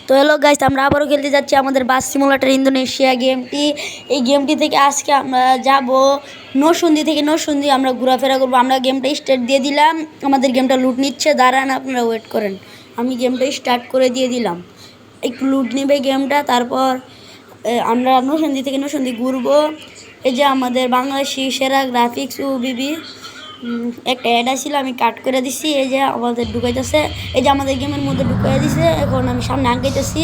তো hello guys, আমরা আবারও খেলতে যাচ্ছি আমাদের বাস সিমুলেটর ইন্দোনেশিয়া গেমটি। এই গেমটি থেকে আজকে আমরা যাব নরসিংদী থেকে নরসিংদী আমরা ঘোরাফেরা করবো। আমরা গেমটা স্টার্ট দিয়ে দিলাম। আমাদের গেমটা লুট নিচ্ছে, দাঁড়ান আপনারা ওয়েট করেন। আমি গেমটা স্টার্ট করে দিয়ে দিলাম। একটু লুট নেবে গেমটা, তারপর আমরা নরসিংদী থেকে নরসিংদী ঘুরবো। এই যে আমাদের বাংলাদেশি সেরা গ্রাফিক্স ও বিবি একটা অ্যাড আসছিল, আমি কাট করে দিছি। এই যে আমাদের ঢুকাইতেছে, এই যে আমাদের গেমের মধ্যে ঢুকাই দিছে। এখন আমি সামনে আগাইতেছি।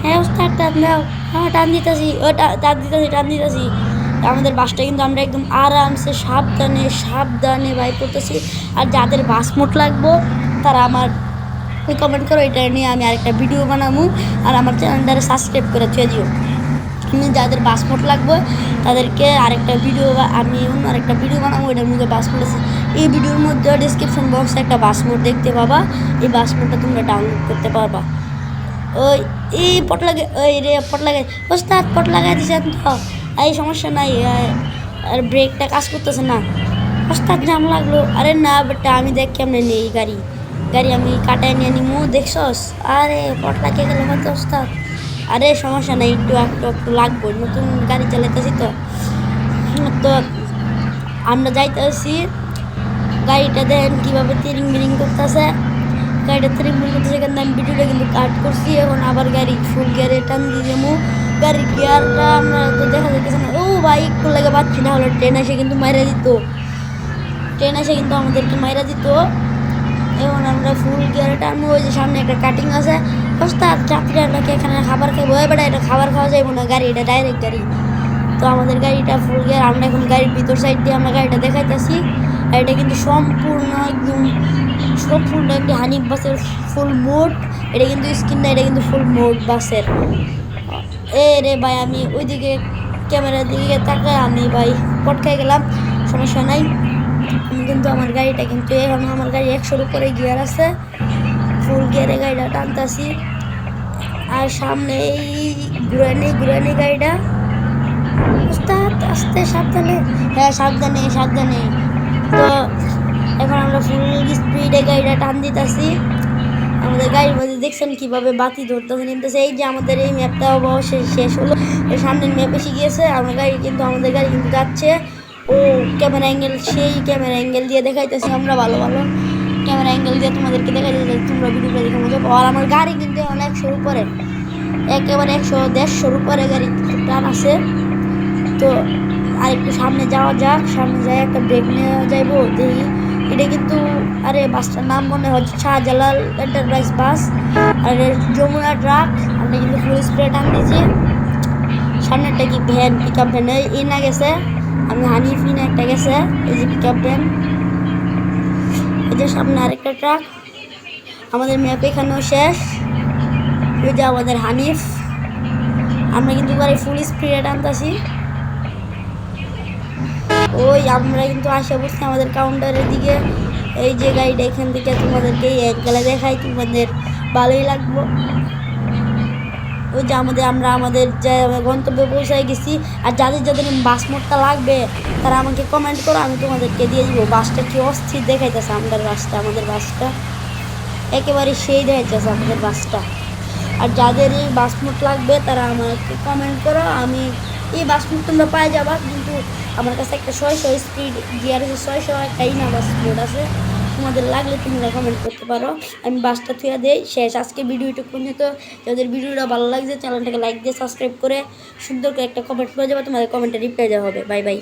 হ্যাঁ ওস্তাদ টান দাও, হ্যাঁ টান দিতেছি, ও টান দিতেছি। আমাদের বাসটা কিন্তু আমরা একদম আরামসে সাবধানে সাবধানে বাইক করতেছি। আর যাদের বাস মোট লাগবো তারা আমার কমেন্ট করো, এটা নিয়ে আমি আরেকটা ভিডিও বানাবো। আর আমার চ্যানেলটারে সাবস্ক্রাইব করে থুয়ে দিও। যাদের পাসপোর্ট লাগবে তাদেরকে আরেকটা ভিডিও আমি অন্য আরেকটা ভিডিও বানাবো, এটার মধ্যে পাসপোর্ট আছে। এই ভিডিওর মধ্যে ডিসক্রিপশন বক্সে একটা পাসপোর্ট দেখতে পাবা। এই পাসপোর্টটা তোমরা ডাউনলোড করতে পারবা। ওই এই পট লাগে, ওই রে পট লাগাই ওস্তাদ, পট লাগাই দিছে তো। এই সমস্যা নাই, আর ব্রেকটা কাজ করতেছে না। ওস্তাদ জাম লাগলো। আরে না বেটা, আমি দেখ কেমনে নেই গাড়ি আমি কাটায় নিয়ে নিমু, দেখছস? আরে পট লাগিয়ে গেল মতো ওস্তাদ। আরে সমস্যা নেই, একটু একটু লাগবে, নতুন গাড়ি চালাইতেছি তো। আমরা যাইতেছি, গাড়িটা দেখেন কীভাবে তিরিং বিরিং করতেছে। গাড়িটা তিরিং বিরিং করতেছে, এখানে আমি ভিডিওটা কিন্তু কাট করছি। এখন আবার গাড়ি ফুল গিয়ারে টান দিয়ে দেবো। গাড়ির গিয়ারটা আমরা তো দেখা যাইতেছে না। ও ভাই একটু লাগে পাচ্ছি না, হলো ট্রেন এসে কিন্তু মাইরা দিত, আমাদেরকে মাইরা দিত। এখন আমরা ফুল গিয়ারে টানবো। ওই যে সামনে একটা কাটিং আছে। ওস্তাদ যাত্রীরা নাকি এখানে খাবার খাইবো। এবার এটা খাবার খাওয়া যাইবো না, গাড়ি এটা ডাইরেক্ট গাড়ি। তো আমাদের গাড়িটা ফুল গিয়ার, আমরা এখন গাড়ির ভিতর সাইড দিয়ে আমরা গাড়িটা দেখাইতেছি। আর এটা কিন্তু সম্পূর্ণ একটি হানিফ বাসের ফুল মোড। এটা কিন্তু স্ক্রিন না, এটা কিন্তু ফুল মোড বাসের। এ রে ভাই, আমি ওইদিকে ক্যামেরার দিকে তাকায় আমি ভাই পটকাই গেলাম। সমস্যা নাই, আমি কিন্তু আমার গাড়িটা কিন্তু এখন আমার গাড়ি 100-র উপরে গিয়ার আছে। ফুল গিয়ারে গাড়িটা টানতাছি। আর সামনে এই ঘুরানি গাড়িটা। আস্তে সাবধানে, হ্যাঁ সাবধানে। তো এখন আমরা ফুল স্পিডে গাড়িটা টান দিতেছি। আমাদের গাড়ির মধ্যে দেখছেন কীভাবে বাতি ধরতেছে নিতেছে। এই যে আমাদের এই ম্যাপটা অবশ্যই শেষ হলো, সামনের ম্যাপ এসে গিয়েছে। আমাদের গাড়ি কিন্তু যাচ্ছে। ও ক্যামেরা অ্যাঙ্গেল, সেই ক্যামেরা অ্যাঙ্গেল দিয়ে দেখাইতেছি আমরা, ভালো ক্যামেরা অ্যাঙ্গেল দিয়ে তোমাদেরকে দেখাইতেছি। তোমরা ভিডিওটা দেখে মজা পাও। আর আমার গাড়ি কিন্তু অনেক 100-র উপরে, একেবারে 100-150-র উপরে গাড়ি টান আছে। তো আর একটু সামনে যাওয়া যাক, সামনে যাই একটা ব্রেক নেওয়া যাইবো দেখি। এটা কিন্তু আরে বাসটার নাম মনে হচ্ছে শাহজালাল এন্টারপ্রাইজ বাস। আর যমুনা ট্রাক। আমরা কিন্তু ফুল স্প্রে টান দিয়েছি। সামনেরটা কি ভ্যান, পিক আপ ভ্যান এই না গেছে, আমি হানিফিনা একটা গেছে। এই যে পিক আপ ভ্যান, এই যে সামনে আরেকটা ট্রাক। আমাদের ম্যাপ এখানেও শেষ। ওই যে আমাদের হানিফ। আমরা কিন্তু গাড়ি ফুল স্পিডে টানতেছি। ওই আমরা কিন্তু আশা করছি আমাদের কাউন্টারের দিকে। এই যে গাড়িটা এখান থেকে তোমাদেরকে এই অ্যাঙ্গেলে দেখাই, তোমাদের ভালোই লাগবো। ওই যে আমরা আমাদের যে গন্তব্যে পৌঁছায় গেছি। আর যাদের বাস মোডটা লাগবে তারা আমাকে কমেন্ট করো, আমি তোমাদেরকে দিয়ে দিব। বাসটা কি অস্থির দেখাইতেছে আমাদের বাসটা একেবারে সেই দেখাইতেছে আমাদের বাসটা। আর যাদের এই বাস মোড লাগবে তারা আমাকে কমেন্ট করো, আমি এই বাস মোড তোমরা পাই যাবা। কিন্তু আমার কাছে একটা 600 স্পিড গিয়ার আছে, 600 একটা ইনা বাস মোড আছে। তোমাদের লাগলে তোমরা কমেন্ট করতে পারো, আমি বাসটা থুয়া দেই। শেষ আজকে ভিডিওটা পর্যন্ত। যাদের ভিডিওটা ভালো লাগছে চ্যানেলটাকে লাইক দিয়ে সাবস্ক্রাইব করে সুন্দর করে একটা কমেন্ট করে যাবে, তোমাদের কমেন্টে রিপ্লাই দেওয়া হবে। Bye bye.